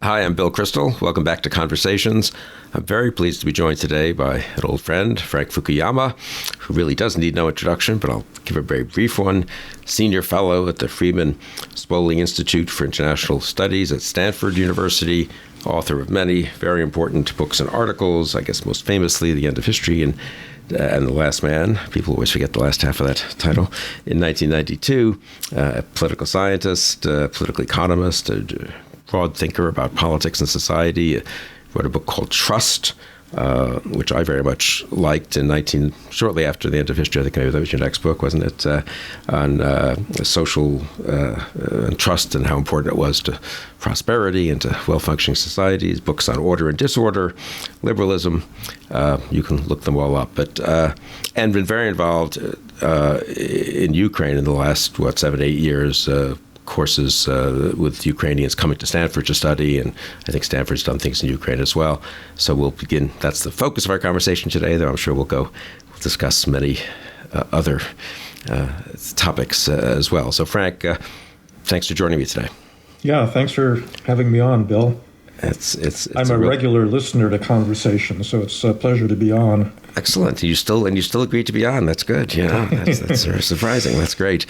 Hi, I'm Bill Crystal. Welcome back to Conversations. I'm very pleased to be joined today by an old friend, Frank Fukuyama, who really does need no introduction, but I'll give a very brief one. Senior Fellow at the Freeman Spogli Institute for International Studies at Stanford University, author of many very important books and articles, I guess most famously The End of History and The Last Man. People always forget the last half of that title. In 1992, a political scientist, political economist, broad thinker about politics and society, wrote a book called Trust, which I very much liked shortly after The End of History. I think maybe that was your next book, wasn't it? On social and trust and how important it was to prosperity and to well-functioning societies. Books on order and disorder, liberalism. You can look them all up. And been very involved in Ukraine in the last, 7-8 years. Courses with Ukrainians coming to Stanford to study, and I think Stanford's done things in Ukraine as well. So we'll begin. That's the focus of our conversation today, though I'm sure we'll discuss many other topics as well. So Frank, thanks for joining me today. Yeah, thanks for having me on, Bill. I'm a regular listener to Conversations, so it's a pleasure to be on. Excellent. You still agreed to be on. That's good. Yeah, that's surprising. That's great.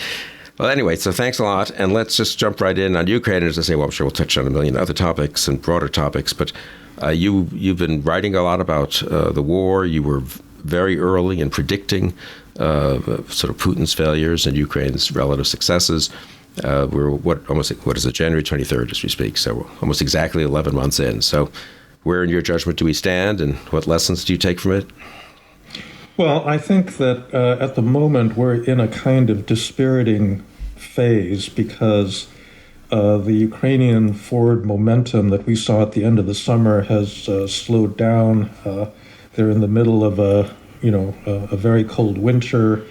Well, anyway, so thanks a lot, and let's just jump right in on Ukraine. As I say, well, I'm sure we'll touch on a million other topics and broader topics, but you've been writing a lot about the war. You were very early in predicting sort of Putin's failures and Ukraine's relative successes. We're January 23rd as we speak, so almost exactly 11 months in. So where, in your judgment, do we stand, and what lessons do you take from it? Well, I think that at the moment we're in a kind of dispiriting phase because the Ukrainian forward momentum that we saw at the end of the summer has slowed down. They're in the middle of a very cold winter.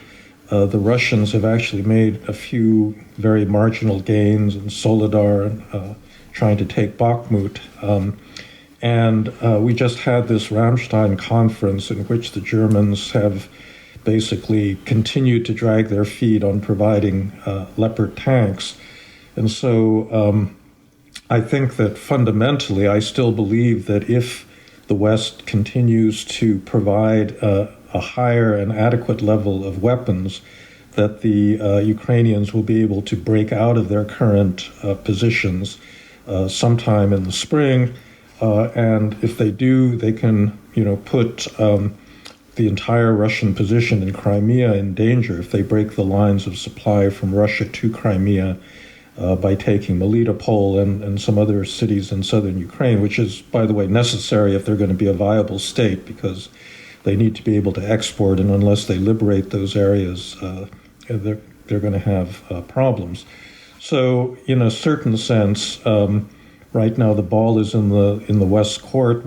The Russians have actually made a few very marginal gains in Soledar, trying to take Bakhmut. And we just had this Ramstein conference in which the Germans have basically continued to drag their feet on providing Leopard tanks. And so I think that fundamentally, I still believe that if the West continues to provide a higher and adequate level of weapons, that the Ukrainians will be able to break out of their current positions sometime in the spring. And if they do, they can, put the entire Russian position in Crimea in danger if they break the lines of supply from Russia to Crimea by taking Melitopol and some other cities in southern Ukraine, which is, by the way, necessary if they're going to be a viable state because they need to be able to export, and unless they liberate those areas, they're going to have problems. So, in a certain sense, right now, the ball is in the West Court.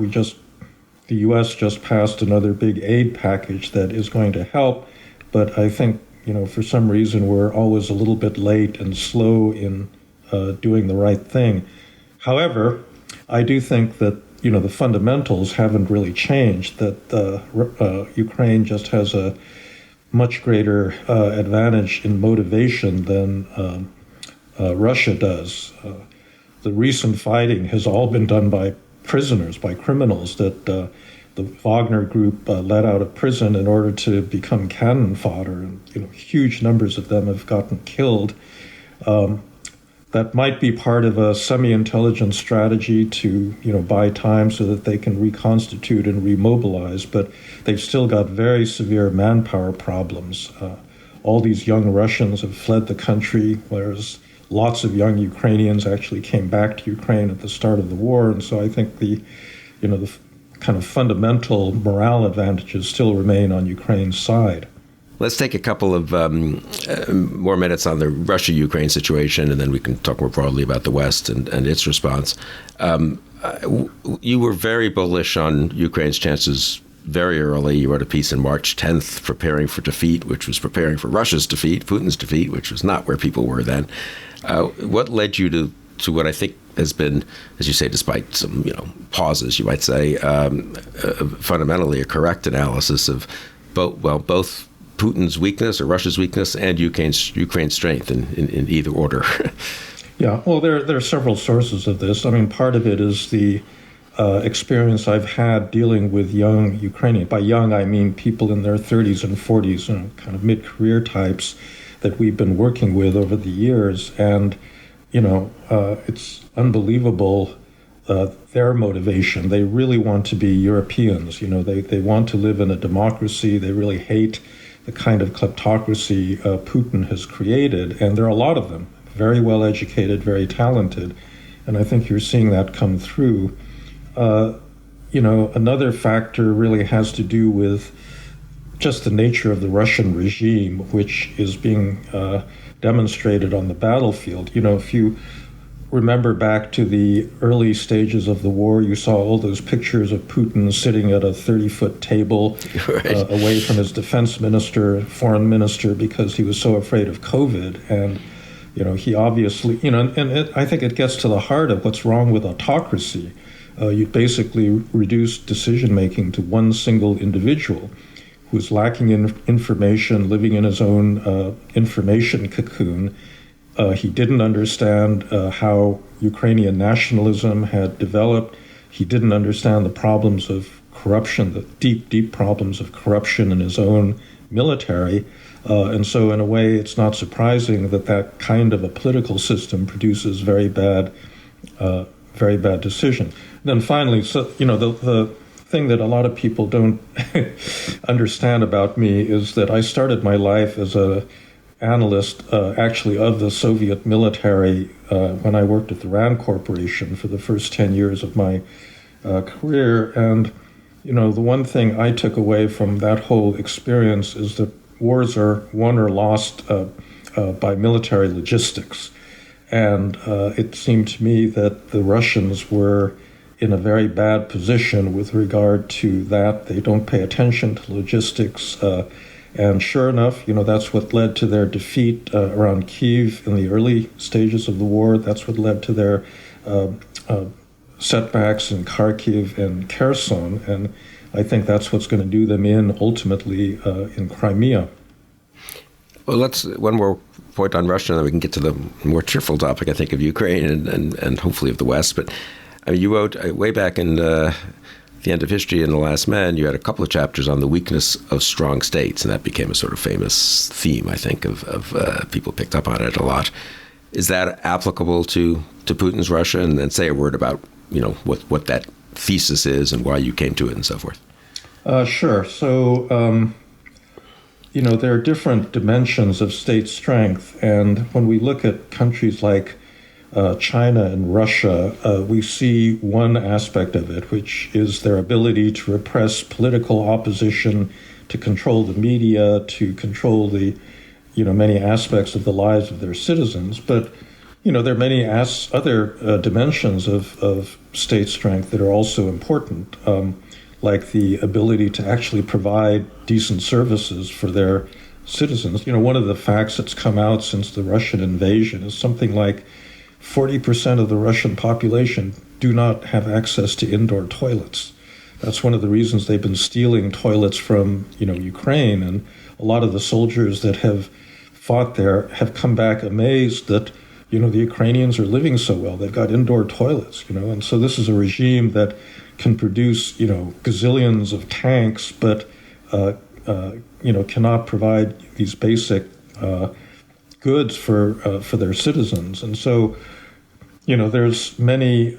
The U.S. just passed another big aid package that is going to help, but I think for some reason we're always a little bit late and slow in doing the right thing. However, I do think that the fundamentals haven't really changed. That Ukraine just has a much greater advantage in motivation than Russia does. The recent fighting has all been done by prisoners, by criminals that the Wagner group let out of prison in order to become cannon fodder, and huge numbers of them have gotten killed. That might be part of a semi-intelligent strategy to buy time so that they can reconstitute and remobilize, but they've still got very severe manpower problems. All these young Russians have fled the country, whereas lots of young Ukrainians actually came back to Ukraine at the start of the war, and so I think the kind of fundamental morale advantages still remain on Ukraine's side. Let's take a couple of more minutes on the Russia-Ukraine situation, and then we can talk more broadly about the West and its response. You were very bullish on Ukraine's chances very early. You wrote a piece on March 10th, preparing for defeat, which was preparing for Russia's defeat, Putin's defeat, which was not where people were then. What led you to what I think has been, as you say, despite some pauses, you might say, fundamentally a correct analysis of both Putin's weakness or Russia's weakness and Ukraine's strength in either order? Yeah, well, there are several sources of this. I mean, part of it is the experience I've had dealing with young Ukrainian. By young, I mean people in their 30s and 40s, kind of mid-career types that we've been working with over the years. And, it's unbelievable, their motivation. They really want to be Europeans. They want to live in a democracy. They really hate the kind of kleptocracy Putin has created. And there are a lot of them, very well educated, very talented. And I think you're seeing that come through. Another factor really has to do with just the nature of the Russian regime, which is being demonstrated on the battlefield. If you remember back to the early stages of the war, you saw all those pictures of Putin sitting at a 30-foot table right. Away from his defense minister, foreign minister, because he was so afraid of COVID. And he obviously, I think it gets to the heart of what's wrong with autocracy. You basically reduce decision-making to one single individual who's lacking in information, living in his own information cocoon. He didn't understand how Ukrainian nationalism had developed. He didn't understand the problems of corruption, the deep, deep problems of corruption in his own military. And so in a way, it's not surprising that kind of a political system produces very bad decisions. Then finally, the thing that a lot of people don't understand about me is that I started my life as an analyst, actually, of the Soviet military when I worked at the RAND Corporation for the first 10 years of my career. And, the one thing I took away from that whole experience is that wars are won or lost by military logistics. And it seemed to me that the Russians were in a very bad position with regard to that. They don't pay attention to logistics. And sure enough, that's what led to their defeat around Kyiv in the early stages of the war. That's what led to their setbacks in Kharkiv and Kherson. And I think that's what's going to do them in ultimately in Crimea. Well, one more point on Russia, and then we can get to the more cheerful topic, I think, of Ukraine and hopefully of the West. But you wrote way back in the end of history in The Last Man, you had a couple of chapters on the weakness of strong states, and that became a sort of famous theme, I think, of people picked up on it a lot. Is that applicable to Putin's Russia? And then say a word about, what that thesis is and why you came to it and so forth. Sure. So, there are different dimensions of state strength. And when we look at countries like China and Russia, we see one aspect of it, which is their ability to repress political opposition, to control the media, to control the, many aspects of the lives of their citizens. But, there are many other dimensions of state strength that are also important, like the ability to actually provide decent services for their citizens. One of the facts that's come out since the Russian invasion is something like 40% of the Russian population do not have access to indoor toilets. That's one of the reasons they've been stealing toilets from, Ukraine. And a lot of the soldiers that have fought there have come back amazed that, the Ukrainians are living so well. They've got indoor toilets, And so this is a regime that can produce, gazillions of tanks, but, cannot provide these basic goods for their citizens. And so, there's many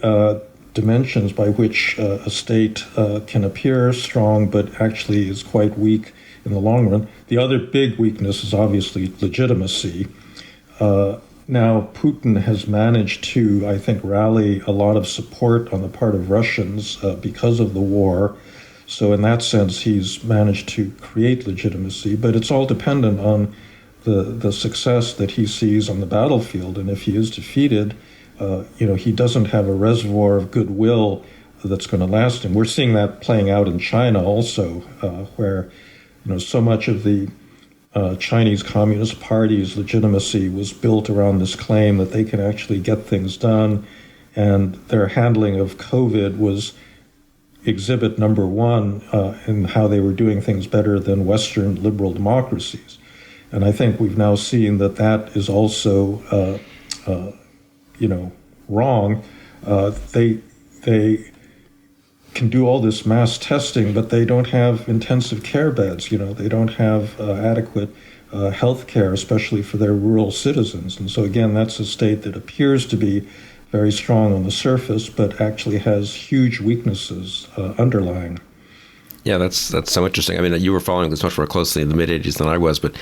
dimensions by which a state can appear strong, but actually is quite weak in the long run. The other big weakness is obviously legitimacy. Now, Putin has managed to, I think, rally a lot of support on the part of Russians because of the war. So in that sense, he's managed to create legitimacy, but it's all dependent on the success that he sees on the battlefield. And if he is defeated, he doesn't have a reservoir of goodwill that's going to last him. We're seeing that playing out in China also, where, so much of the Chinese Communist Party's legitimacy was built around this claim that they can actually get things done. And their handling of COVID was exhibit number one in how they were doing things better than Western liberal democracies. And I think we've now seen that is also wrong. They can do all this mass testing, but they don't have intensive care beds. They don't have adequate health care, especially for their rural citizens. And so again, that's a state that appears to be very strong on the surface, but actually has huge weaknesses underlying. Yeah, that's so interesting. I mean, you were following this much more closely in the mid-'80s than I was, but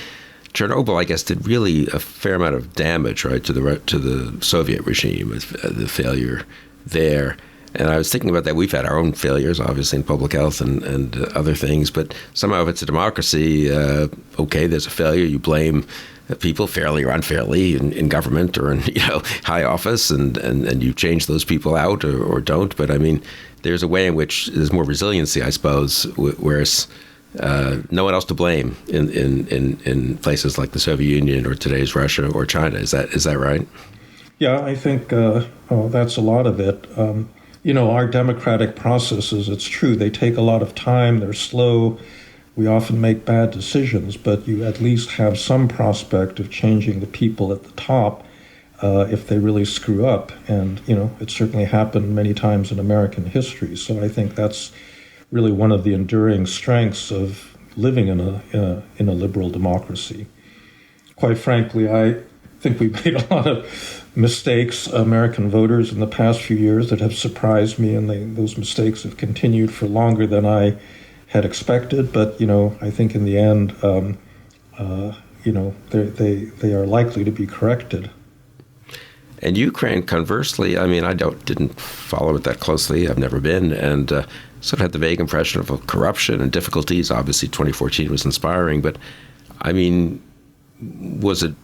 Chernobyl, I guess, did really a fair amount of damage, right, to the Soviet regime, the failure there. And I was thinking about that. We've had our own failures, obviously, in public health and other things, but somehow if it's a democracy, okay, there's a failure, you blame people fairly or unfairly in government or in high office, and you change those people out or don't. But I mean, there's a way in which there's more resiliency, I suppose, whereas no one else to blame in places like the Soviet Union or today's Russia or China. Is that right? Yeah, I think that's a lot of it. Our democratic processes, it's true, they take a lot of time, they're slow, we often make bad decisions, but you at least have some prospect of changing the people at the top if they really screw up. And, it certainly happened many times in American history. So I think that's really one of the enduring strengths of living in a liberal democracy. Quite frankly, I think we've made a lot of mistakes, American voters, in the past few years that have surprised me, and those mistakes have continued for longer than I had expected. But I think in the end, they are likely to be corrected. And Ukraine, conversely, I mean, I didn't follow it that closely. I've never been, and sort of had the vague impression of corruption and difficulties. Obviously, 2014 was inspiring, but I mean, was it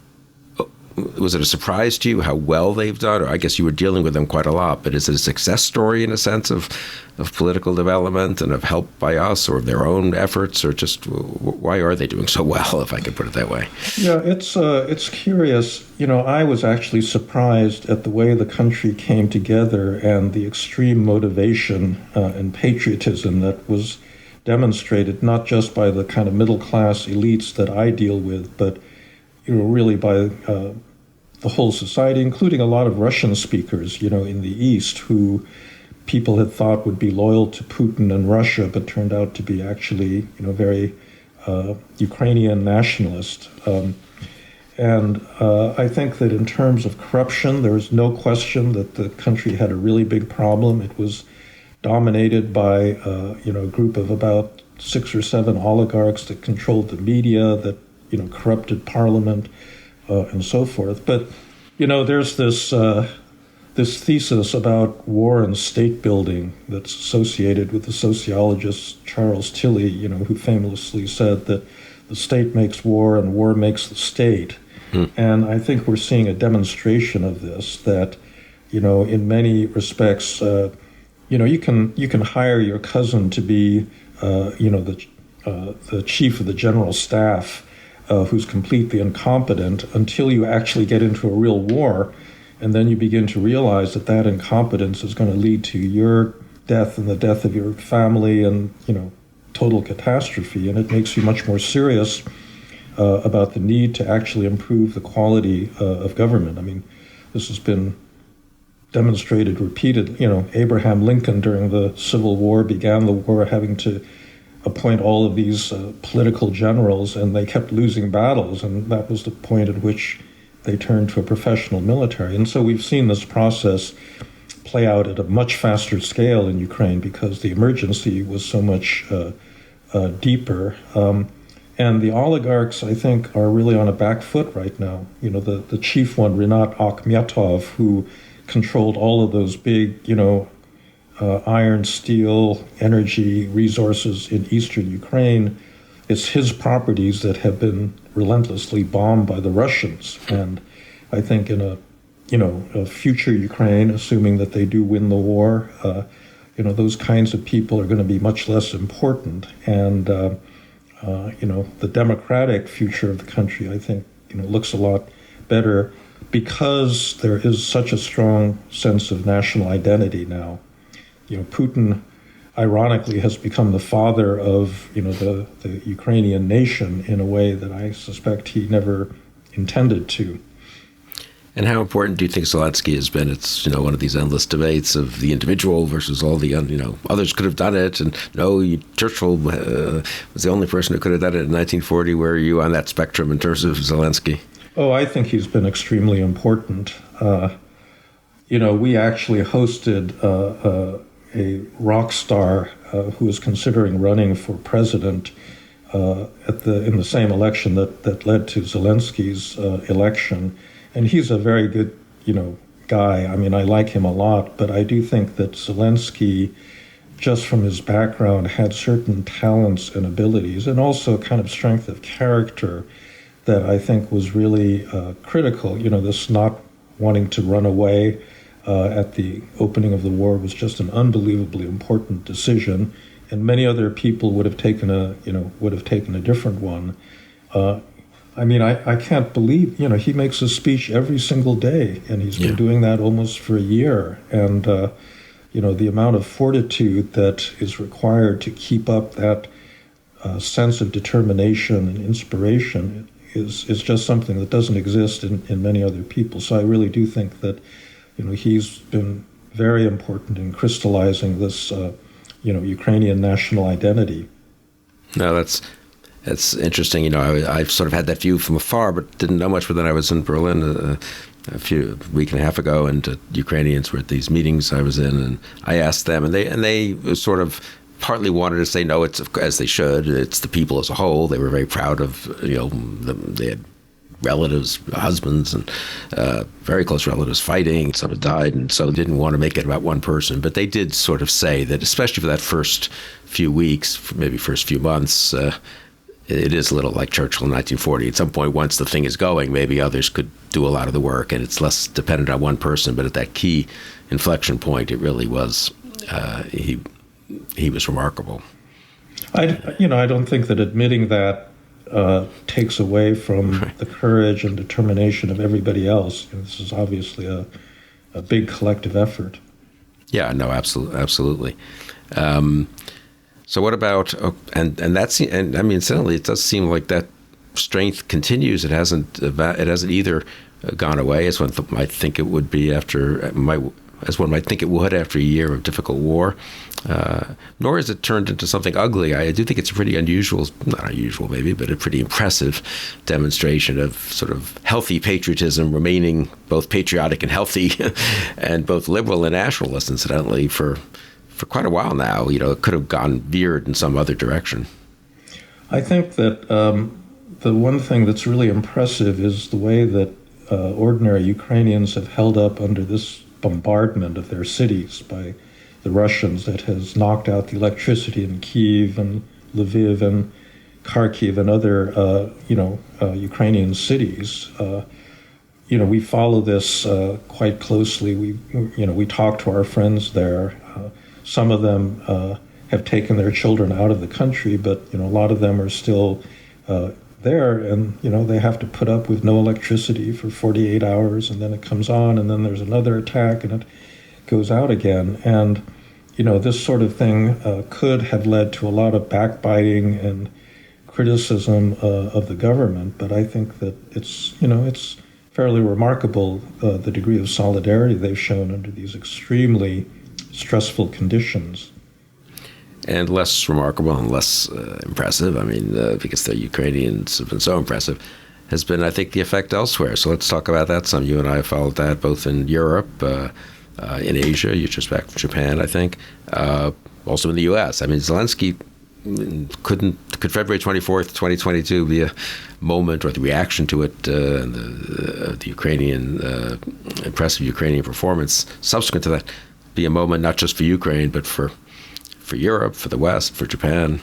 a surprise to you how well they've done? Or I guess you were dealing with them quite a lot, but is it a success story in a sense of political development and of help by us or their own efforts, or just why are they doing so well, if I could put it that way? Yeah, it's curious. I was actually surprised at the way the country came together and the extreme motivation and patriotism that was demonstrated, not just by the kind of middle-class elites that I deal with, but really by the whole society, including a lot of Russian speakers, in the East, who people had thought would be loyal to Putin and Russia, but turned out to be actually, very Ukrainian nationalist. And I think that in terms of corruption, there was no question that the country had a really big problem. It was dominated by, a group of about 6 or 7 oligarchs that controlled the media, that corrupted parliament, and so forth. But, there's this thesis about war and state building that's associated with the sociologist Charles Tilly, who famously said that the state makes war and war makes the state. And I think we're seeing a demonstration of this, that, in many respects, you can hire your cousin to be, the chief of the general staff, who's completely incompetent, until you actually get into a real war, and then you begin to realize that incompetence is going to lead to your death and the death of your family and, total catastrophe. And it makes you much more serious about the need to actually improve the quality of government. I mean, this has been demonstrated repeatedly. Abraham Lincoln during the Civil War began the war having to appoint all of these political generals, and they kept losing battles, and that was the point at which they turned to a professional military. And so we've seen this process play out at a much faster scale in Ukraine because the emergency was so much deeper. And the oligarchs, I think, are really on a back foot right now. The chief one, Rinat Akhmetov, who controlled all of those big, iron, steel, energy resources in eastern Ukraine. It's his properties that have been relentlessly bombed by the Russians. And I think in a future Ukraine, assuming that they do win the war, those kinds of people are going to be much less important. And, the democratic future of the country, I think, looks a lot better because there is such a strong sense of national identity now. Putin, ironically, has become the father of, the Ukrainian nation in a way that I suspect he never intended to. And how important do you think Zelensky has been? It's, one of these endless debates of the individual versus all the, others could have done it. And no, Churchill was the only person who could have done it in 1940. Where are you on that spectrum in terms of Zelensky? Oh, I think he's been extremely important. We actually hosted a rock star who was considering running for president in the same election that led to Zelensky's election. And he's a very good, guy. I mean, I like him a lot, but I do think that Zelensky, just from his background, had certain talents and abilities, and also a kind of strength of character that I think was really critical. This not wanting to run away at the opening of the war was just an unbelievably important decision, and many other people would have taken a different one. I can't believe, he makes a speech every single day, and he's been doing that almost for a year. And, the amount of fortitude that is required to keep up that sense of determination and inspiration is just something that doesn't exist in many other people. So I really do think that, he's been very important in crystallizing this, Ukrainian national identity. No, that's interesting. I've sort of had that view from afar, but didn't know much. But then I was in Berlin a week and a half ago, and Ukrainians were at these meetings I was in, and I asked them, and they sort of partly wanted to say no, it's as they should. It's the people as a whole. They were very proud of they had relatives, husbands, and very close relatives fighting. Some had died, and so they didn't want to make it about one person. But they did sort of say that, especially for that first few weeks, maybe first few months, it is a little like Churchill in 1940. At some point, once the thing is going, maybe others could do a lot of the work, and it's less dependent on one person. But at that key inflection point, it really was he was remarkable. I don't think that admitting that takes away from the courage and determination of everybody else. This is obviously a big collective effort. Yeah, no, absolutely. So what about incidentally, it does seem like that strength continues. It hasn't either gone away as one might think it would be after a year of difficult war, nor has it turned into something ugly. I do think it's a pretty not unusual maybe, but a pretty impressive demonstration of sort of healthy patriotism, remaining both patriotic and healthy, and both liberal and nationalist, incidentally, for quite a while now. It could have veered in some other direction. I think that the one thing that's really impressive is the way that ordinary Ukrainians have held up under this bombardment of their cities by the Russians that has knocked out the electricity in Kyiv and Lviv and Kharkiv and other Ukrainian cities. We follow this quite closely. We talk to our friends there. Some of them have taken their children out of the country, but a lot of them are still there, and they have to put up with no electricity for 48 hours, and then it comes on, and then there's another attack, and it goes out again. And this sort of thing could have led to a lot of backbiting and criticism of the government, but I think that it's fairly remarkable the degree of solidarity they've shown under these extremely stressful conditions. And less remarkable and less impressive, because the Ukrainians have been so impressive, has been, I think, the effect elsewhere. So let's talk about that some. You and I have followed that both in Europe, in Asia. You're just back from Japan, I think. Also in the U.S. Zelensky could February 24th, 2022 be a moment, or the reaction to it, and the Ukrainian, impressive Ukrainian performance subsequent to that, be a moment not just for Ukraine, but for Europe, for the West, for Japan?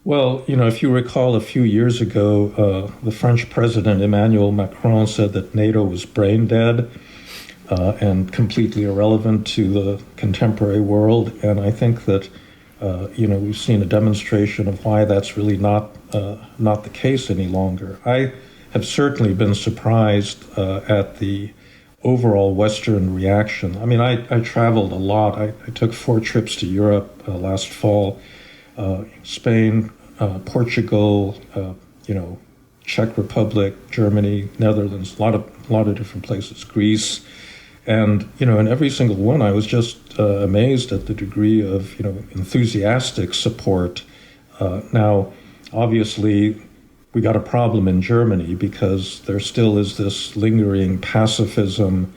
Well, if you recall a few years ago, the French president Emmanuel Macron said that NATO was brain dead and completely irrelevant to the contemporary world. And I think that, we've seen a demonstration of why that's really not the case any longer. I have certainly been surprised at the overall Western reaction. I traveled a lot. I took 4 trips to Europe last fall, Spain, Portugal, Czech Republic, Germany, Netherlands, a lot of different places, Greece. And, in every single one, I was just amazed at the degree of, enthusiastic support. Now, obviously, we got a problem in Germany because there still is this lingering pacifism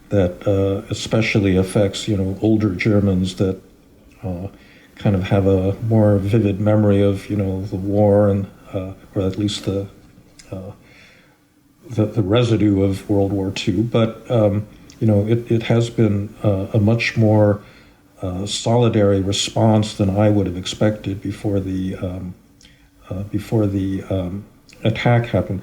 that especially affects, older Germans that kind of have a more vivid memory of, the war and, or at least the residue of World War II. But, it has been a much more solidary response than I would have expected before the attack happened.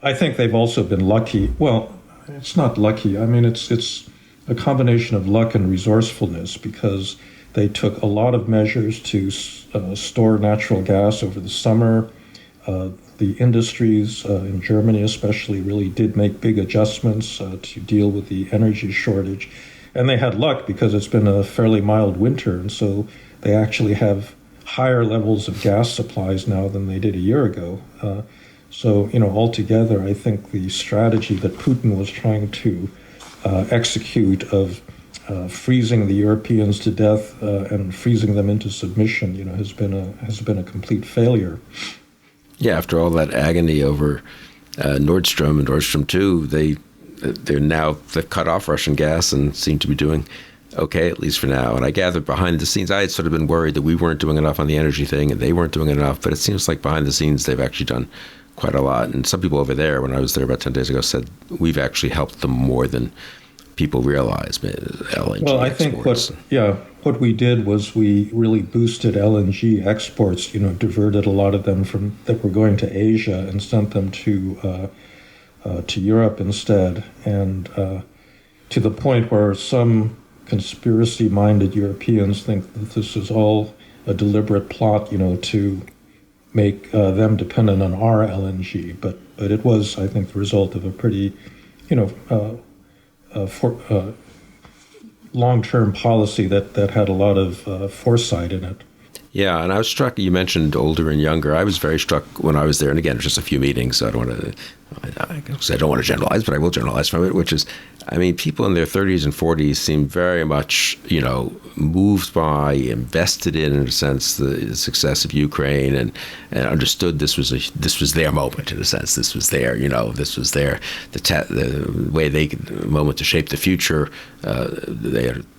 I think they've also been lucky. Well, it's not lucky. I mean, it's a combination of luck and resourcefulness because they took a lot of measures to store natural gas over the summer. The industries in Germany especially really did make big adjustments to deal with the energy shortage. And they had luck because it's been a fairly mild winter, and so they actually have higher levels of gas supplies now than they did a year ago. So, altogether, I think the strategy that Putin was trying to execute of freezing the Europeans to death and freezing them into submission, has been a complete failure. Yeah, after all that agony over Nord Stream and Nord Stream 2, they've cut off Russian gas and seem to be doing okay, at least for now. And I gathered behind the scenes, I had sort of been worried that we weren't doing enough on the energy thing and they weren't doing enough, but it seems like behind the scenes they've actually done quite a lot. And some people over there, when I was there about 10 days ago, said we've actually helped them more than people realize. LNG well, I think what we did was we really boosted LNG exports, diverted a lot of them from that were going to Asia and sent them to Europe instead. And to the point where some conspiracy-minded Europeans think that this is all a deliberate plot, to make them dependent on our LNG. But it was, I think, the result of a pretty, long-term policy that had a lot of foresight in it. Yeah, and I was struck, you mentioned older and younger. I was very struck when I was there, and again, it's just a few meetings, so I don't want to generalize, but I will generalize from it, which is, I mean, people in their 30s and 40s seem very much, moved by, invested in a sense, the success of Ukraine, and understood this was their moment, in a sense. This was their, this was their, the way the moment to shape the future.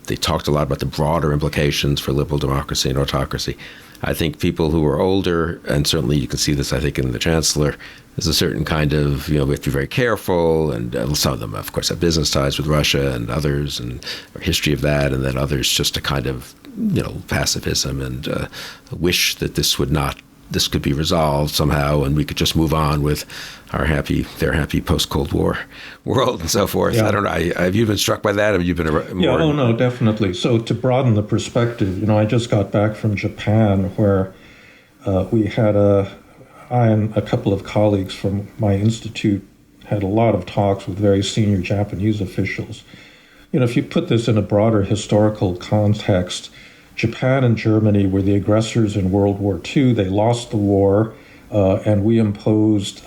They talked a lot about the broader implications for liberal democracy and autocracy. I think people who are older, and certainly you can see this, I think, in the chancellor, there's a certain kind of, we have to be very careful, and some of them, of course, have business ties with Russia and others, and a history of that, and then others just a kind of, pacifism and wish that this could be resolved somehow, and we could just move on with their happy post-Cold War world and so forth. Yeah. I don't know. Have you been struck by that? Have you been more? Yeah, no, definitely. So to broaden the perspective, I just got back from Japan, where we had I and a couple of colleagues from my institute had a lot of talks with very senior Japanese officials. If you put this in a broader historical context, Japan and Germany were the aggressors in World War II. They lost the war, and we imposed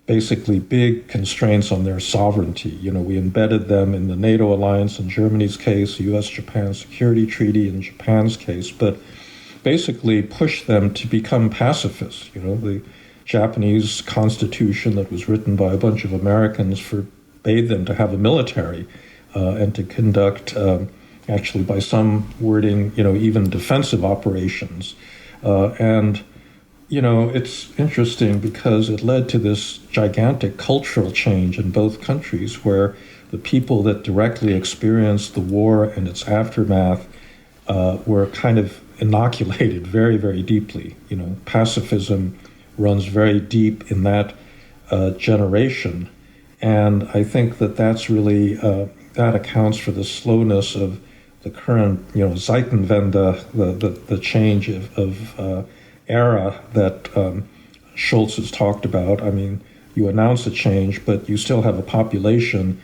basically big constraints on their sovereignty. We embedded them in the NATO alliance in Germany's case, U.S.-Japan Security Treaty in Japan's case, but basically pushed them to become pacifists. The Japanese constitution that was written by a bunch of Americans forbade them to have a military and to conduct actually by some wording, even defensive operations. And it's interesting because it led to this gigantic cultural change in both countries where the people that directly experienced the war and its aftermath were kind of inoculated very, very deeply. Pacifism runs very deep in that generation. And I think that's really, that accounts for the slowness of the current, Zeitenwende, the change of era that Schultz has talked about. I mean, you announce a change, but you still have a population,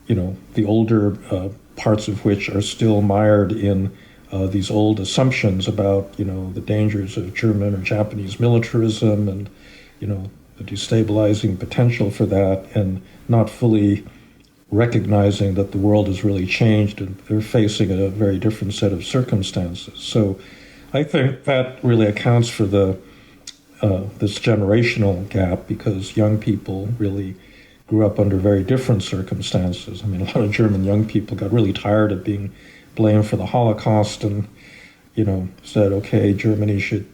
the older parts of which are still mired in these old assumptions about, the dangers of German or Japanese militarism and, the destabilizing potential for that, and not fully recognizing that the world has really changed and they're facing a very different set of circumstances. So I think that really accounts for this generational gap, because young people really grew up under very different circumstances. I mean, a lot of German young people got really tired of being blamed for the Holocaust and, said, okay, Germany should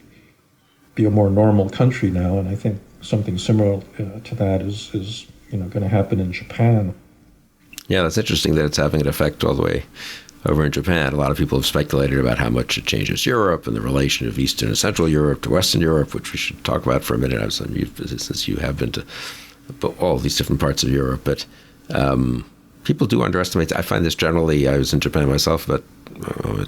be a more normal country now. And I think something similar to that is going to happen in Japan. Yeah, that's interesting that it's having an effect all the way over in Japan. A lot of people have speculated about how much it changes Europe and the relation of Eastern and Central Europe to Western Europe, which we should talk about for a minute, since you have been to all these different parts of Europe. But people do underestimate. I find this generally. I was in Japan myself about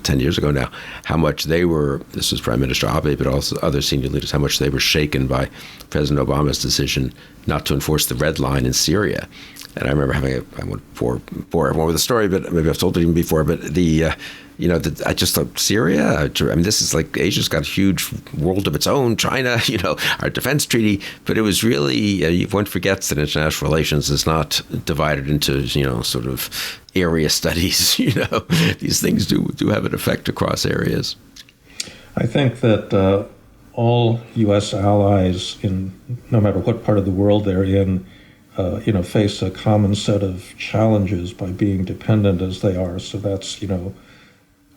10 years ago now, how much they were, this was Prime Minister Abe, but also other senior leaders, how much they were shaken by President Obama's decision not to enforce the red line in Syria. And I remember I won't bore everyone with the story, but maybe I've told it even before, but I just thought Syria, I mean, this is like, Asia's got a huge world of its own, China, our defense treaty, but it was really, one forgets that international relations is not divided into, sort of area studies, these things do have an effect across areas. I think that all U.S. allies, no matter what part of the world they're in, face a common set of challenges by being dependent as they are. So that's,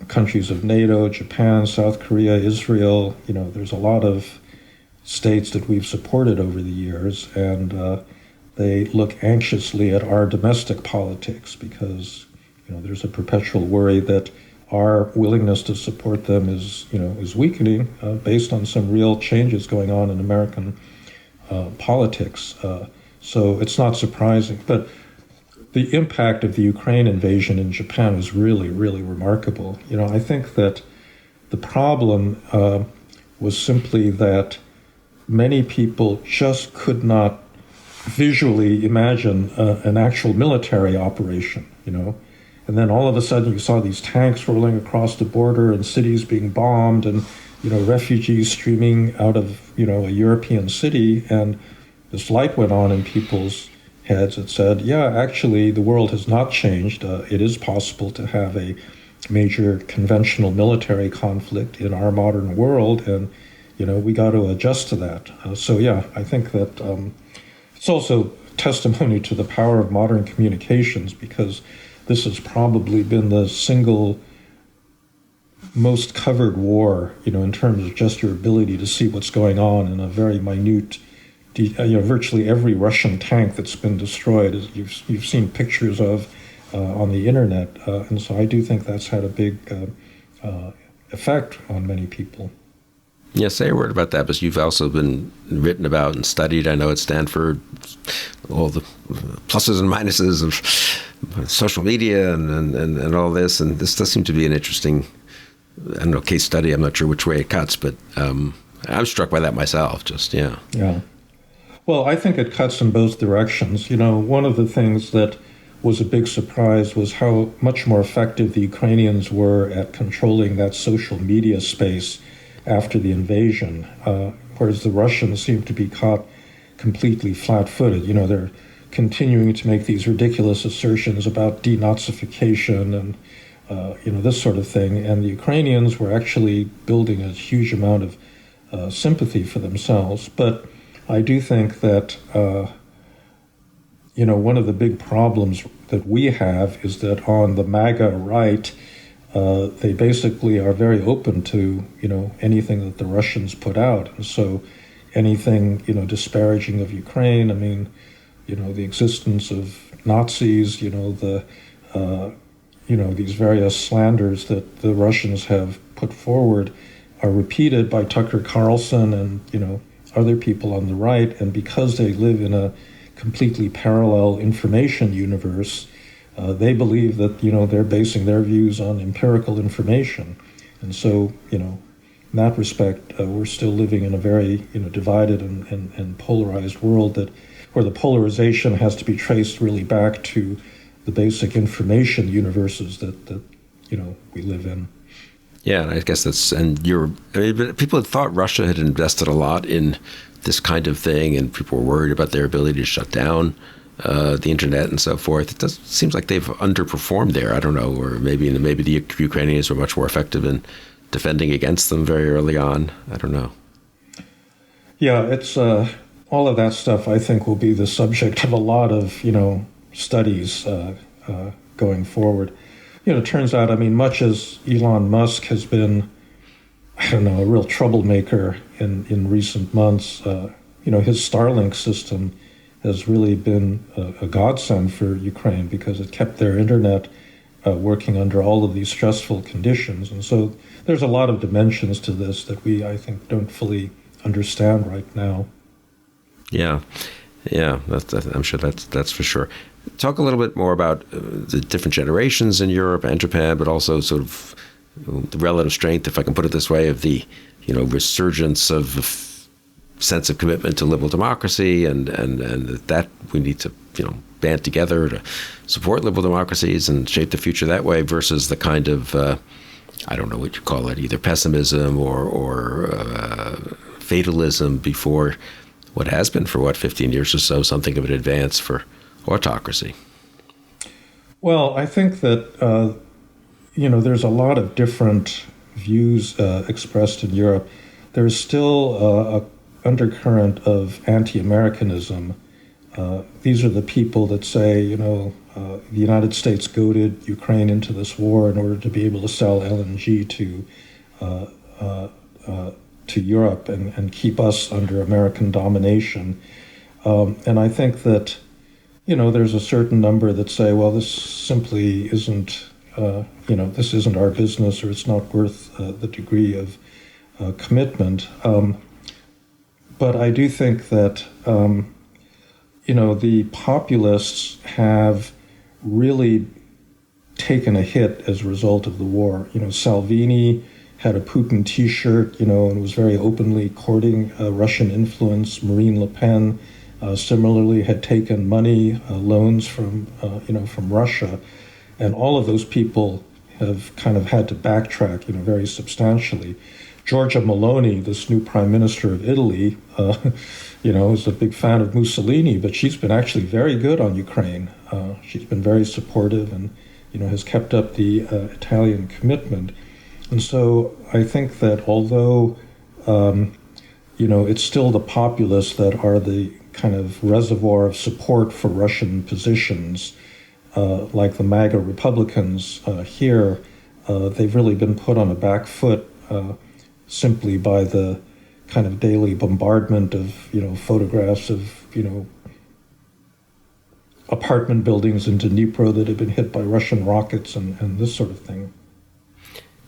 countries of NATO, Japan, South Korea, Israel. There's a lot of states that we've supported over the years, and they look anxiously at our domestic politics because, there's a perpetual worry that our willingness to support them is weakening based on some real changes going on in American politics. So it's not surprising. But the impact of the Ukraine invasion in Japan was really, really remarkable. I think that the problem was simply that many people just could not visually imagine an actual military operation, And then all of a sudden you saw these tanks rolling across the border and cities being bombed and, refugees streaming out of, a European city. And this light went on in people's heads that said, yeah, actually, the world has not changed. It is possible to have a major conventional military conflict in our modern world, and, we got to adjust to that. I think that it's also testimony to the power of modern communications, because this has probably been the single most covered war, in terms of just your ability to see what's going on in a very minute. Virtually every Russian tank that's been destroyed, you've seen pictures of on the internet, and so I do think that's had a big effect on many people. Yeah, say a word about that, because you've also been written about and studied, I know, at Stanford, all the pluses and minuses of social media and all this, and this does seem to be an interesting, case study. I'm not sure which way it cuts, but I'm struck by that myself, Yeah. Well, I think it cuts in both directions. One of the things that was a big surprise was how much more effective the Ukrainians were at controlling that social media space after the invasion, whereas the Russians seem to be caught completely flat-footed. They're continuing to make these ridiculous assertions about denazification and, this sort of thing. And the Ukrainians were actually building a huge amount of sympathy for themselves. But I do think that, one of the big problems that we have is that on the MAGA right, they basically are very open to, anything that the Russians put out. And so anything, disparaging of Ukraine, the existence of Nazis, these various slanders that the Russians have put forward are repeated by Tucker Carlson and, other people on the right. And because they live in a completely parallel information universe, they believe that, they're basing their views on empirical information. And so, in that respect, we're still living in a very, divided and polarized world where the polarization has to be traced really back to the basic information universes that we live in. Yeah, and I guess but people had thought Russia had invested a lot in this kind of thing, and people were worried about their ability to shut down the internet and so forth. It seems like they've underperformed there. I don't know, or maybe the Ukrainians were much more effective in defending against them very early on. I don't know. Yeah, it's all of that stuff. I think will be the subject of a lot of studies going forward. It turns out, much as Elon Musk has been, a real troublemaker in recent months, his Starlink system has really been a godsend for Ukraine because it kept their internet working under all of these stressful conditions. And so there's a lot of dimensions to this that we, I think, don't fully understand right now. Yeah, I'm sure that's for sure. Talk a little bit more about the different generations in Europe and Japan, but also sort of the relative strength, if I can put it this way, of the resurgence of a sense of commitment to liberal democracy, and that we need to band together to support liberal democracies and shape the future that way, versus the kind of I don't know what you call it, either pessimism or fatalism before what has been for 15 years or so something of an advance for autocracy. Well, I think that there's a lot of different views expressed in Europe. There's still a undercurrent of anti-Americanism. These are the people that say, the United States goaded Ukraine into this war in order to be able to sell LNG to Europe and keep us under American domination. And I think that, there's a certain number that say, well, this simply isn't, this isn't our business, or it's not worth the degree of commitment. But I do think that, the populists have really taken a hit as a result of the war. Salvini had a Putin T-shirt, and was very openly courting Russian influence. Marine Le Pen similarly had taken money, loans from Russia. And all of those people have kind of had to backtrack, very substantially. Giorgia Meloni, this new prime minister of Italy, is a big fan of Mussolini, but she's been actually very good on Ukraine. She's been very supportive and, has kept up the Italian commitment. And so I think that although, it's still the populists that are the kind of reservoir of support for Russian positions, like the MAGA Republicans here, they've really been put on a back foot simply by the kind of daily bombardment of, photographs of, apartment buildings in Dnipro that have been hit by Russian rockets and this sort of thing.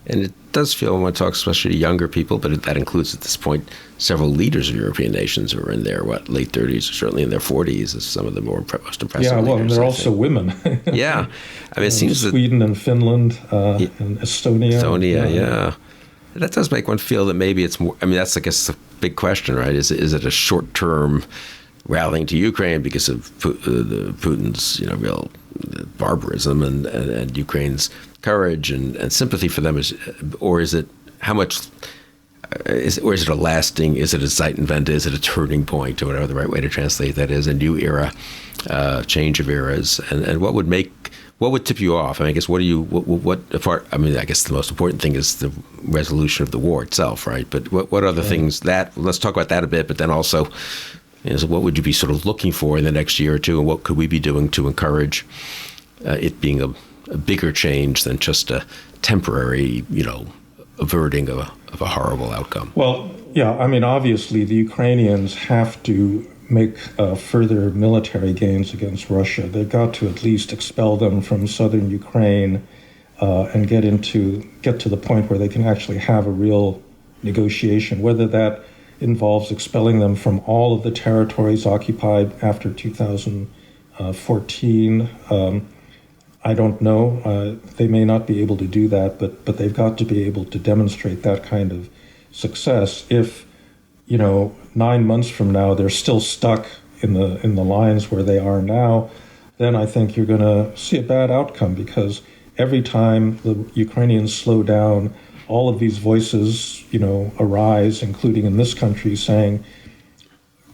And it does feel, when one talks especially to younger people, but that includes at this point several leaders of European nations who are in their, late 30s, or certainly in their 40s, as some of the most impressive Yeah, well, leaders, and they're also women. Yeah. It seems that Sweden and Finland and Estonia. Yeah. That does make one feel that maybe it's more, that's, I guess, the big question, right? Is it a short-term rallying to Ukraine because of Putin's, real barbarism and Ukraine's courage and sympathy for them, or is it how much? Is it a lasting? Is it a Zeitenwende? Is it a turning point, or whatever the right way to translate that is? A new era, change of eras, and what would tip you off? I guess what apart? I guess the most important thing is the resolution of the war itself, right? But what other things let's talk about that a bit. But then also, so what would you be sort of looking for in the next year or two, and what could we be doing to encourage it being a bigger change than just a temporary, averting of a horrible outcome? Well, yeah, obviously the Ukrainians have to make further military gains against Russia. They've got to at least expel them from southern Ukraine and get to the point where they can actually have a real negotiation, whether that involves expelling them from all of the territories occupied after 2014. I don't know. They may not be able to do that, but they've got to be able to demonstrate that kind of success. If 9 months from now they're still stuck in the lines where they are now, then I think you're going to see a bad outcome, because every time the Ukrainians slow down, all of these voices, arise, including in this country, saying,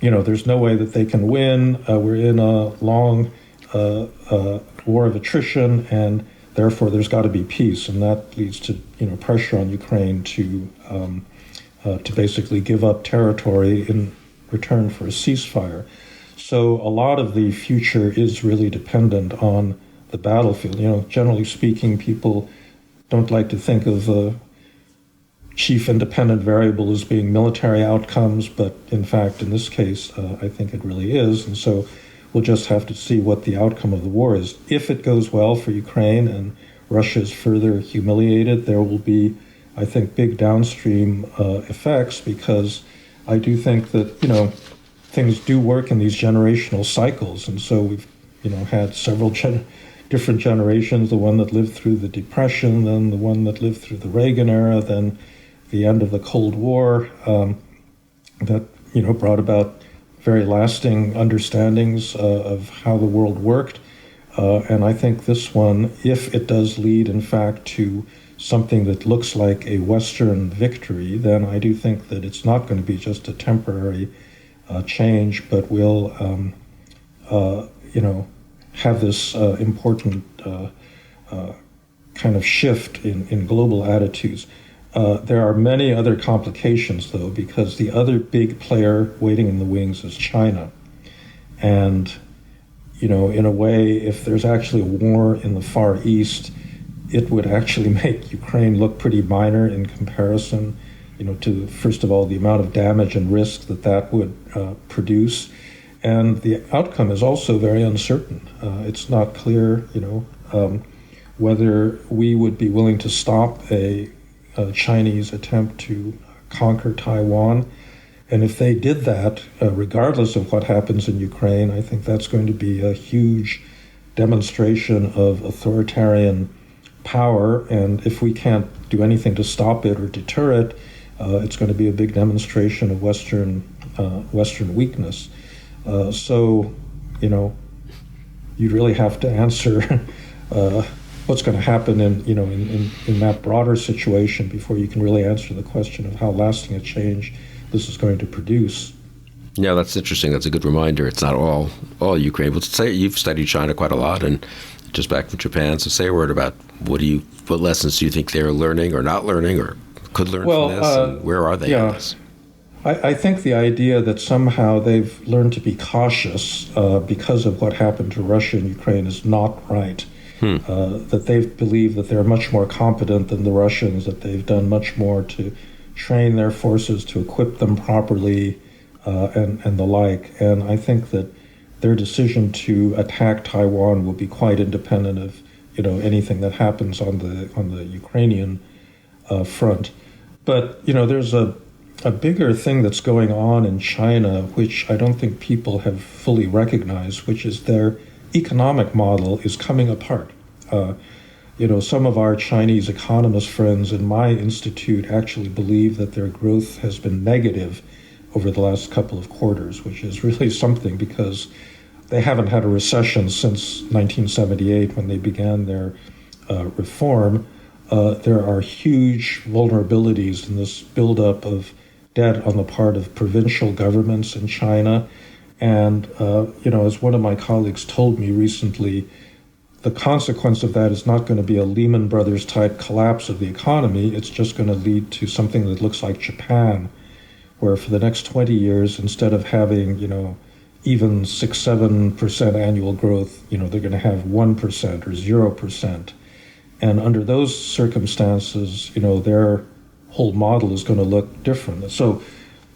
there's no way that they can win. We're in a long war of attrition, and therefore there's got to be peace. And that leads to, pressure on Ukraine to basically give up territory in return for a ceasefire. So a lot of the future is really dependent on the battlefield. Generally speaking, people don't like to think of the chief independent variable as being military outcomes, but in fact, in this case, I think it really is. And so we'll just have to see what the outcome of the war is. If it goes well for Ukraine and Russia is further humiliated, there will be, I think, big downstream effects, because I do think that, things do work in these generational cycles. And so we've, had several different generations, the one that lived through the Depression, then the one that lived through the Reagan era, then the end of the Cold War, that, brought about very lasting understandings of how the world worked. And I think this one, if it does lead, in fact, to something that looks like a Western victory, then I do think that it's not going to be just a temporary change, but will, have this important kind of shift in global attitudes. There are many other complications, though, because the other big player waiting in the wings is China. And, in a way, if there's actually a war in the Far East, it would actually make Ukraine look pretty minor in comparison, to, first of all, the amount of damage and risk that would produce. And the outcome is also very uncertain. It's not clear, whether we would be willing to stop a Chinese attempt to conquer Taiwan. And if they did that, regardless of what happens in Ukraine, I think that's going to be a huge demonstration of authoritarian power. And if we can't do anything to stop it or deter it, it's going to be a big demonstration of Western weakness. So, you'd really have to answer what's going to happen in that broader situation before you can really answer the question of how lasting a change this is going to produce. Yeah, that's interesting. That's a good reminder. It's not all Ukraine. But say you've studied China quite a lot, and just back from Japan. So say a word about what lessons do you think they're learning or not learning or could learn from this, and where are they on this? I think the idea that somehow they've learned to be cautious because of what happened to Russia and Ukraine is not right. That they believe that they're much more competent than the Russians, that they've done much more to train their forces, to equip them properly, and the like. And I think that their decision to attack Taiwan will be quite independent of anything that happens on the Ukrainian front. But there's a bigger thing that's going on in China, which I don't think people have fully recognized, which is their economic model is coming apart. Some of our Chinese economist friends in my institute actually believe that their growth has been negative over the last couple of quarters, which is really something because they haven't had a recession since 1978 when they began their reform. There are huge vulnerabilities in this buildup of debt on the part of provincial governments in China. And, as one of my colleagues told me recently, the consequence of that is not going to be a Lehman Brothers type collapse of the economy. It's just going to lead to something that looks like Japan, where for the next 20 years, instead of having, even 6-7% annual growth, they're going to have 1% or 0%. And under those circumstances, their whole model is going to look different. So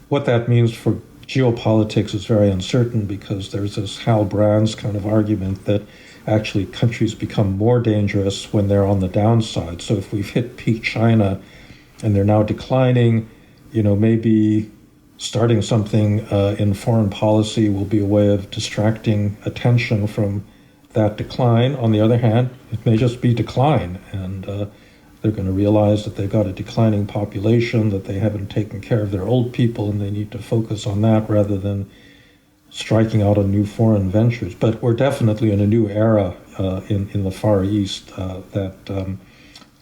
what that means for geopolitics is very uncertain, because there's this Hal Brand's kind of argument that actually countries become more dangerous when they're on the downside. So if we've hit peak China and they're now declining, maybe starting something in foreign policy will be a way of distracting attention from that decline. On the other hand, it may just be decline, and they're going to realize that they've got a declining population, that they haven't taken care of their old people, and they need to focus on that rather than striking out on new foreign ventures. But we're definitely in a new era in the Far East that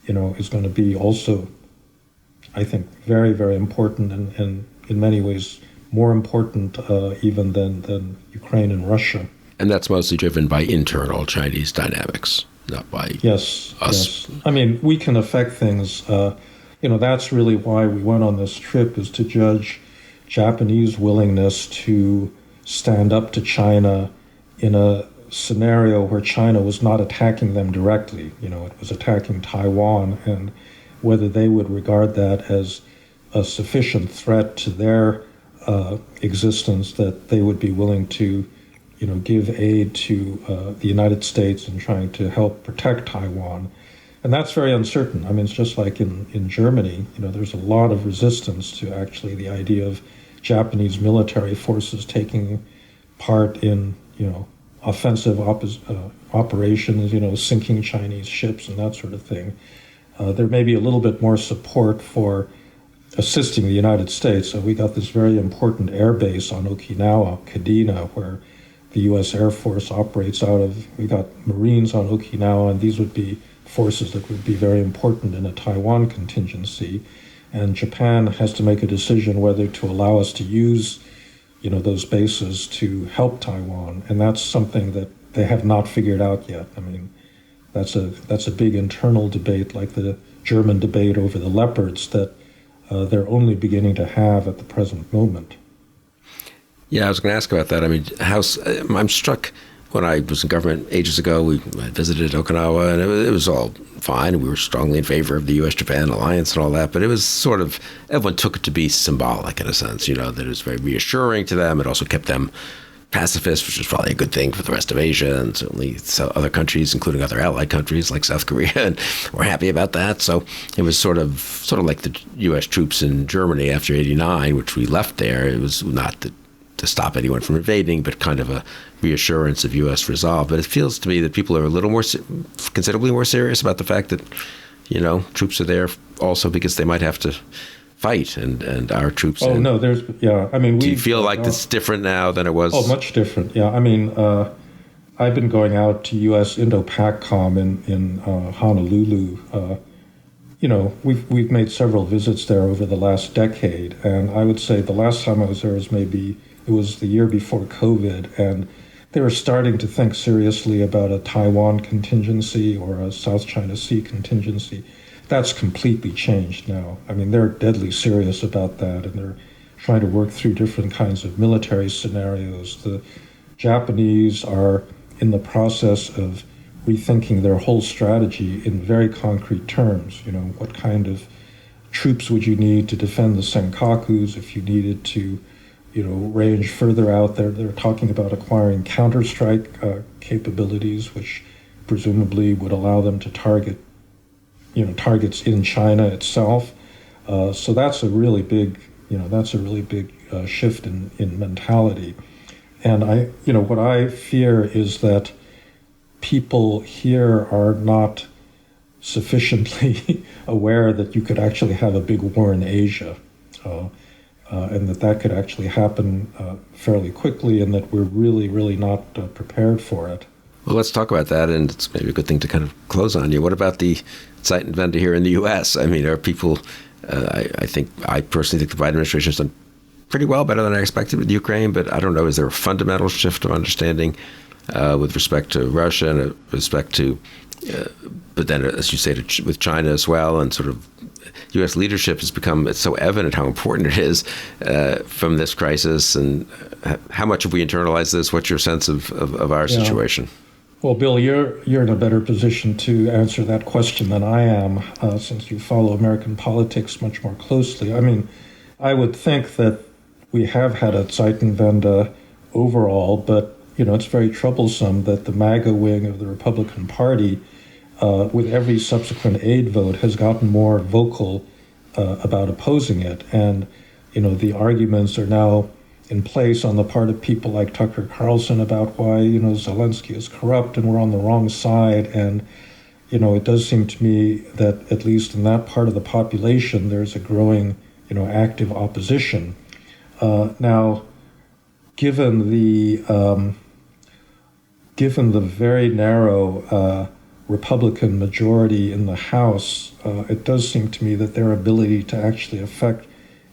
is going to be also I think, very, very important and in many ways more important even than Ukraine and Russia. And that's mostly driven by internal Chinese dynamics, not by us. Yes. I mean, we can affect things. That's really why we went on this trip, is to judge Japanese willingness to stand up to China in a scenario where China was not attacking them directly. It was attacking Taiwan, and whether they would regard that as a sufficient threat to their existence that they would be willing to, give aid to the United States in trying to help protect Taiwan. And that's very uncertain. I mean, it's just like in Germany, there's a lot of resistance to actually the idea of Japanese military forces taking part in, offensive operations, sinking Chinese ships and that sort of thing. There may be a little bit more support for assisting the United States. So we got this very important air base on Okinawa, Kadena, where the U.S. Air Force operates out of. We got Marines on Okinawa, and these would be forces that would be very important in a Taiwan contingency. And Japan has to make a decision whether to allow us to use, those bases to help Taiwan. And that's something that they have not figured out yet. I mean, that's a big internal debate, like the German debate over the Leopards, that they're only beginning to have at the present moment. Yeah, I was going to ask about that. I mean, I'm struck. When I was in government ages ago, I visited Okinawa, and it was all fine. We were strongly in favor of the U.S.-Japan alliance and all that, but it was sort of, everyone took it to be symbolic in a sense, that it was very reassuring to them. It also kept them pacifist, which was probably a good thing for the rest of Asia, and certainly other countries, including other allied countries like South Korea, and were happy about that. So it was sort of like the U.S. troops in Germany after '89, which we left there. It was not to stop anyone from invading, but kind of a reassurance of U.S. resolve. But it feels to me that people are a little more, considerably more serious about the fact that, troops are there also because they might have to fight, and our troops. Oh, no, I mean, do you feel like it's different now than it was? Oh, much different. Yeah, I mean, I've been going out to U.S. Indo-PACOM in Honolulu. We've made several visits there over the last decade, and I would say the last time I was there was the year before COVID, and they were starting to think seriously about a Taiwan contingency or a South China Sea contingency. That's completely changed now. I mean, they're deadly serious about that, and they're trying to work through different kinds of military scenarios. The Japanese are in the process of rethinking their whole strategy in very concrete terms. What kind of troops would you need to defend the Senkakus if you needed to, range further out there? They're talking about acquiring counterstrike capabilities, which presumably would allow them to target, targets in China itself. So that's a really big, shift in mentality. And what I fear is that people here are not sufficiently aware that you could actually have a big war in Asia, and that could actually happen fairly quickly, and that we're really, really not prepared for it. Well, let's talk about that, and it's maybe a good thing to kind of close on you. What about the Zeitenwende here in the U.S.? I mean, are people, I personally think the Biden administration has done pretty well, better than I expected with Ukraine, but I don't know, is there a fundamental shift of understanding with respect to Russia and respect to, but then, as you say, with China as well, and sort of U.S. leadership has become, it's so evident how important it is from this crisis, and how much have we internalized this? What's your sense of our situation? Well, Bill, you're in a better position to answer that question than I am, since you follow American politics much more closely. I mean, I would think that we have had a Zeitenwende overall, but it's very troublesome that the MAGA wing of the Republican Party, with every subsequent aid vote, has gotten more vocal about opposing it. And, the arguments are now in place on the part of people like Tucker Carlson about why, Zelensky is corrupt and we're on the wrong side. And, it does seem to me that at least in that part of the population, there's a growing, active opposition. Now, given the very narrow Republican majority in the House, it does seem to me that their ability to actually affect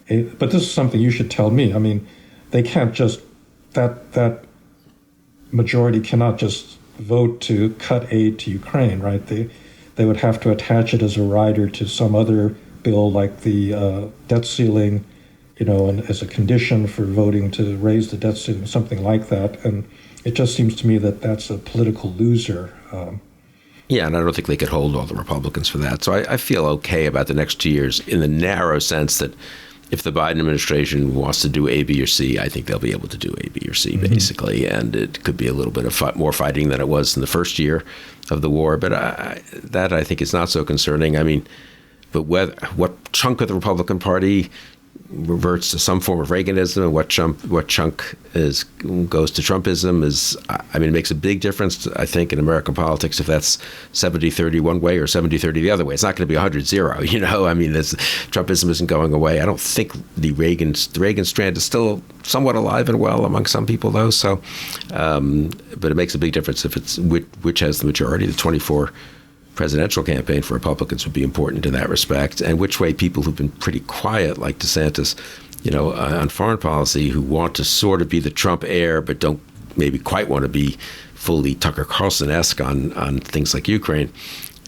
but this is something you should tell me. I mean, they can't just, that majority cannot just vote to cut aid to Ukraine, right? They would have to attach it as a rider to some other bill like the debt ceiling, and as a condition for voting to raise the debt ceiling, something like that. And it just seems to me that that's a political loser. Yeah, and I don't think they could hold all the Republicans for that. So I feel okay about the next 2 years in the narrow sense that if the Biden administration wants to do A, B, or C, I think they'll be able to do A, B, or C, basically. And it could be a little bit of more fighting than it was in the first year of the war. But that I think is not so concerning. I mean, but what chunk of the Republican Party reverts to some form of Reaganism and what chunk goes to Trumpism it makes a big difference, I think, in American politics if that's 70-30 one way or 70-30 the other way. It's not going to be 100-0, I mean, Trumpism isn't going away. I don't think the Reagan strand is still somewhat alive and well among some people, though. So, but it makes a big difference if it's which has the majority. The 24 presidential campaign for Republicans would be important in that respect, and which way people who've been pretty quiet, like DeSantis, on foreign policy, who want to sort of be the Trump heir, but don't maybe quite want to be fully Tucker Carlson-esque on things like Ukraine,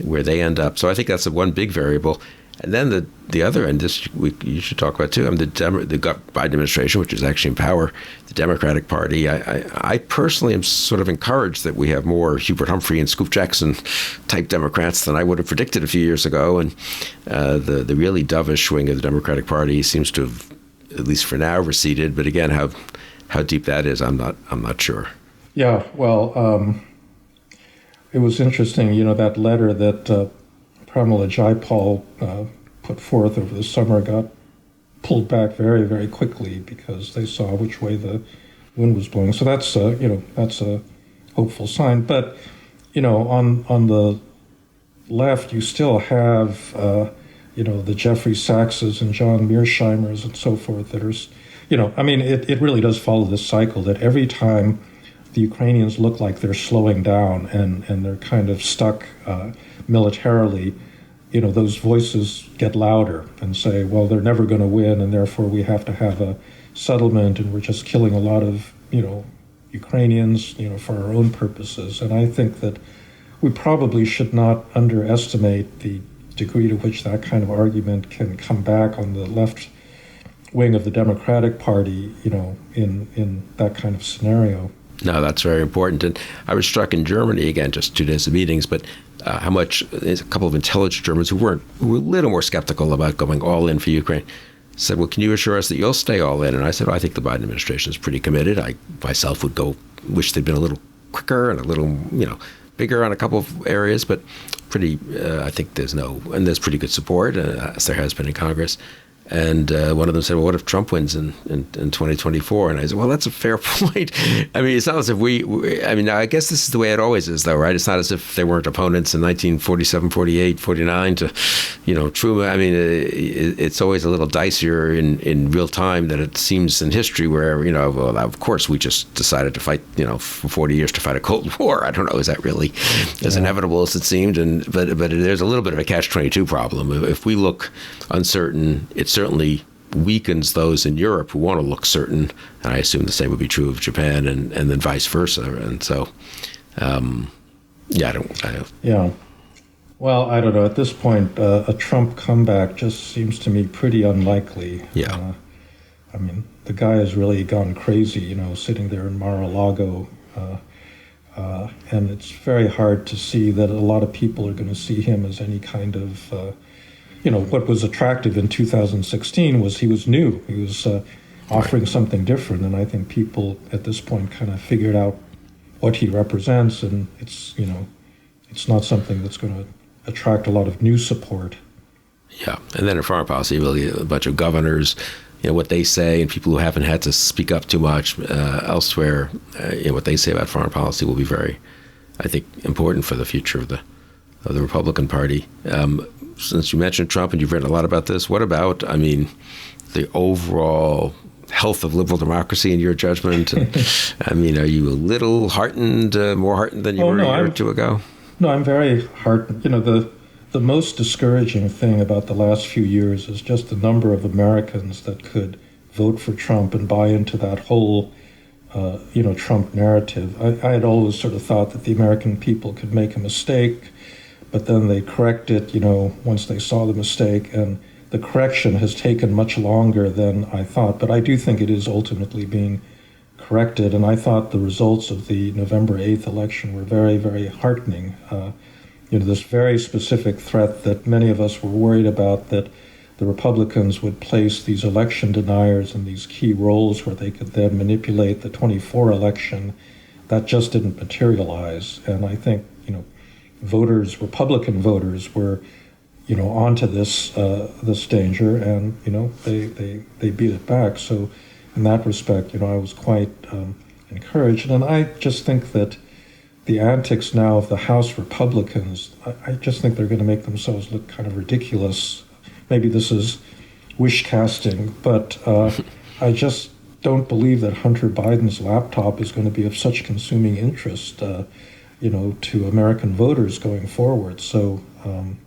where they end up. So I think that's one big variable. And then the other end, you should talk about too. The Biden administration, which is actually in power, the Democratic Party. I personally am sort of encouraged that we have more Hubert Humphrey and Scoop Jackson type Democrats than I would have predicted a few years ago. And the really dovish wing of the Democratic Party seems to have, at least for now, receded. But again, how deep that is, I'm not sure. Yeah, well, it was interesting. That letter that Pramila Jayapal put forth over the summer got pulled back very, very quickly because they saw which way the wind was blowing. So that's that's a hopeful sign. But on the left, you still have the Jeffrey Sachses and John Mearsheimers and so forth that are it really does follow this cycle that every time the Ukrainians look like they're slowing down and they're kind of stuck militarily, those voices get louder and say, well, they're never going to win, and therefore we have to have a settlement, and we're just killing a lot of, Ukrainians, for our own purposes. And I think that we probably should not underestimate the degree to which that kind of argument can come back on the left wing of the Democratic Party, in that kind of scenario. No, that's very important. And I was struck in Germany, again, just 2 days of meetings, but how much a couple of intelligent Germans who were a little more skeptical about going all in for Ukraine said, well, can you assure us that you'll stay all in? And I said, well, I think the Biden administration is pretty committed. I myself would wish they'd been a little quicker and a little, bigger on a couple of areas, but I think there's pretty good support, as there has been in Congress. And one of them said, well, what if Trump wins in 2024? And I said, well, that's a fair point. I mean, it's not as if I guess this is the way it always is, though, right? It's not as if there weren't opponents in 1947, 48, 49 to, Truman. I mean, it's always a little dicier in real time than it seems in history where, well, of course, we just decided to fight, for 40 years to fight a Cold War. I don't know, is that really as inevitable as it seemed? But there's a little bit of a catch-22 problem. If we look uncertain, it's certainly weakens those in Europe who want to look certain, and I assume the same would be true of Japan and then vice versa. And so, Yeah. Well, I don't know. At this point, a Trump comeback just seems to me pretty unlikely. Yeah. The guy has really gone crazy, sitting there in Mar-a-Lago, and it's very hard to see that a lot of people are going to see him as any kind of what was attractive in 2016 was he was new. He was offering something different, and I think people at this point kind of figured out what he represents, and it's not something that's going to attract a lot of new support. Yeah, and then in foreign policy, really a bunch of governors, what they say, and people who haven't had to speak up too much elsewhere, what they say about foreign policy will be very, I think, important for the future of the Republican Party. Since you mentioned Trump and you've written a lot about this, what about, the overall health of liberal democracy in your judgment? And, are you a little heartened, more heartened than you were a year or two ago? No, I'm very heartened. The most discouraging thing about the last few years is just the number of Americans that could vote for Trump and buy into that whole, Trump narrative. I had always sort of thought that the American people could make a mistake, but then they correct it, once they saw the mistake, and the correction has taken much longer than I thought. But I do think it is ultimately being corrected, and I thought the results of the November 8th election were very, very heartening. This very specific threat that many of us were worried about, that the Republicans would place these election deniers in these key roles where they could then manipulate the 24 election, that just didn't materialize. And I think, Republican voters were, onto this danger, and, they beat it back. So in that respect, I was quite encouraged. And I just think that the antics now of the House Republicans, I just think they're going to make themselves look kind of ridiculous. Maybe this is wish casting, but I just don't believe that Hunter Biden's laptop is going to be of such consuming interest, to American voters going forward. So in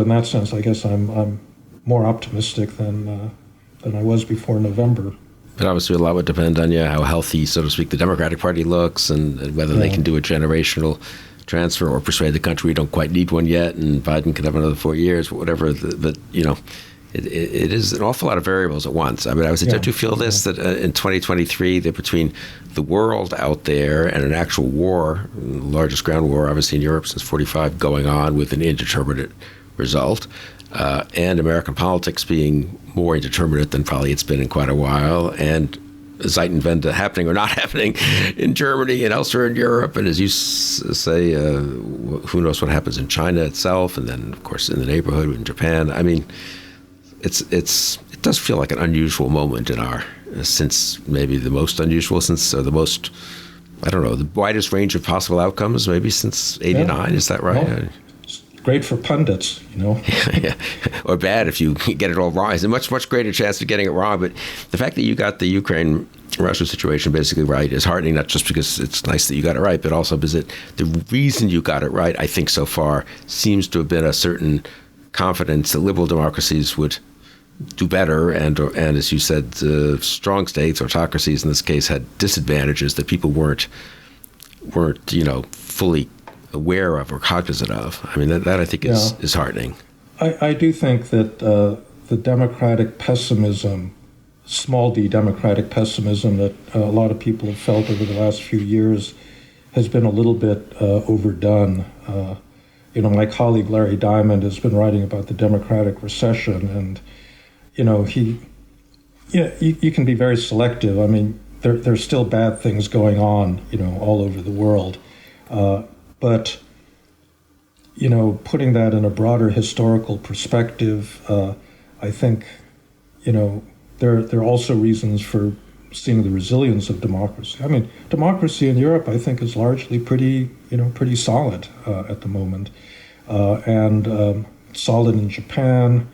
that sense, I guess I'm more optimistic than I was before November. But obviously a lot would depend on how healthy, so to speak, the Democratic Party looks, and whether they can do a generational transfer or persuade the country we don't quite need one yet, and Biden can have another 4 years, whatever. But it is an awful lot of variables at once. I mean, don't you feel this, that in 2023, that between the world out there and an actual war, the largest ground war obviously in Europe since 1945, going on with an indeterminate result, and American politics being more indeterminate than probably it's been in quite a while, and Zeitenwende happening or not happening in Germany and elsewhere in Europe, and as you say, who knows what happens in China itself, and then of course in the neighborhood in Japan. I mean, it does feel like an unusual moment since maybe the most unusual since the most, I don't know, the widest range of possible outcomes maybe since '89. Is that right? Well, great for pundits, Yeah. Or bad if you get it all wrong. There's a much, much greater chance of getting it wrong. But the fact that you got the Ukraine-Russia situation basically right is heartening, not just because it's nice that you got it right, but also because the reason you got it right, I think so far, seems to have been a certain confidence that liberal democracies would do better. And as you said, strong states, autocracies in this case, had disadvantages that people weren't fully aware of or cognizant of. I mean, that I think is heartening. I do think that the democratic pessimism, small d democratic pessimism that a lot of people have felt over the last few years has been a little bit overdone. My colleague Larry Diamond has been writing about the democratic recession, and you can be very selective. I mean, there's still bad things going on, all over the world. But, putting that in a broader historical perspective, I think, there are also reasons for seeing the resilience of democracy. I mean, democracy in Europe, I think, is largely pretty solid at the moment, and solid in Japan.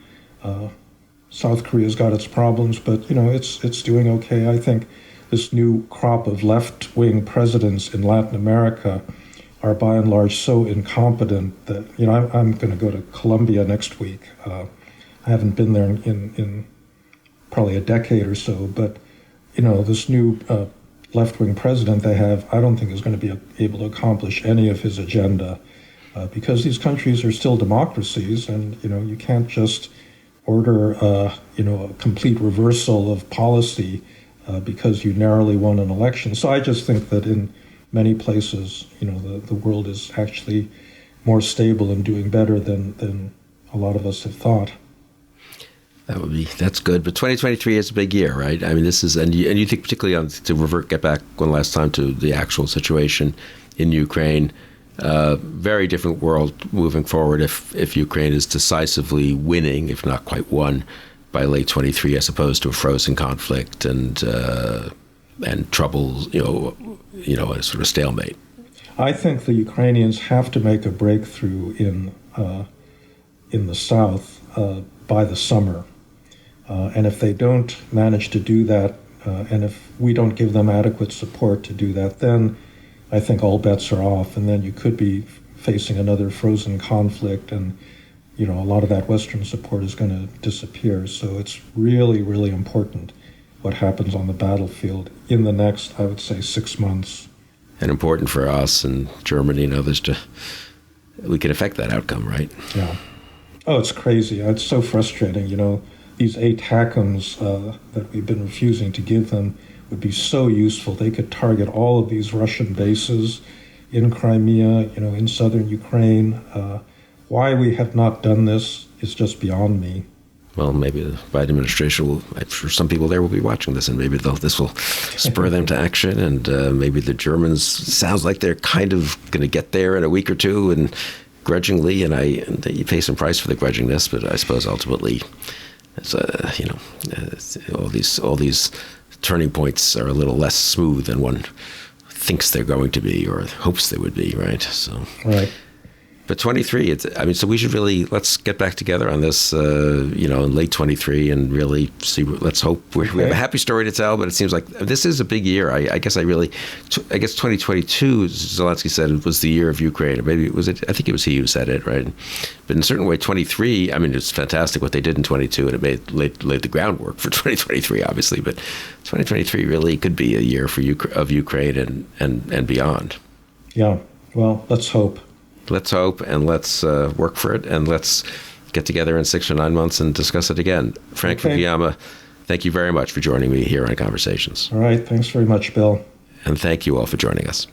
South Korea's got its problems, but it's doing okay. I think this new crop of left-wing presidents in Latin America are by and large so incompetent that, I'm going to go to Colombia next week. I haven't been there in probably a decade or so, but, this new left-wing president they have, I don't think is going to be able to accomplish any of his agenda, because these countries are still democracies, and, you can't just order, a complete reversal of policy because you narrowly won an election. So I just think that in many places, the world is actually more stable and doing better than a lot of us have thought. That's good. But 2023 is a big year, right? I mean, this is, and you think particularly get back one last time to the actual situation in Ukraine, very different world moving forward if Ukraine is decisively winning, if not quite won, by late 23, as opposed to a frozen conflict and troubles, a sort of stalemate. I think the Ukrainians have to make a breakthrough in the south by the summer, and if they don't manage to do that, and if we don't give them adequate support to do that, then I think all bets are off, and then you could be facing another frozen conflict, and a lot of that Western support is going to disappear. So it's really, really important what happens on the battlefield in the next, I would say, 6 months. And important for us and Germany and others we can affect that outcome, right? Yeah. Oh, it's crazy. It's so frustrating. These ATACMs that we've been refusing to give them would be so useful. They could target all of these Russian bases in Crimea, in southern Ukraine. Why we have not done this is just beyond me. Well, maybe the Biden administration will, I'm sure some people there will be watching this, and maybe this will spur them to action. And maybe the Germans, sounds like they're kind of going to get there in a week or two, and grudgingly, and you pay some price for the grudgingness, but I suppose ultimately, it's, all these turning points are a little less smooth than one thinks they're going to be or hopes they would be, right? So, right. But 23, so we should really, let's get back together on this, in late 23 and really see, let's hope we have a happy story to tell, but it seems like this is a big year. I guess 2022, Zelensky said, it was the year of Ukraine, or maybe I think it was he who said it, right? But in a certain way, 23, it's fantastic what they did in 22, and it laid the groundwork for 2023, obviously, but 2023 really could be a year of Ukraine and beyond. Yeah, well, let's hope. Let's hope, and let's work for it, and let's get together in 6 or 9 months and discuss it again. Frank Fukuyama, thank you very much for joining me here on Conversations. All right. Thanks very much, Bill. And thank you all for joining us.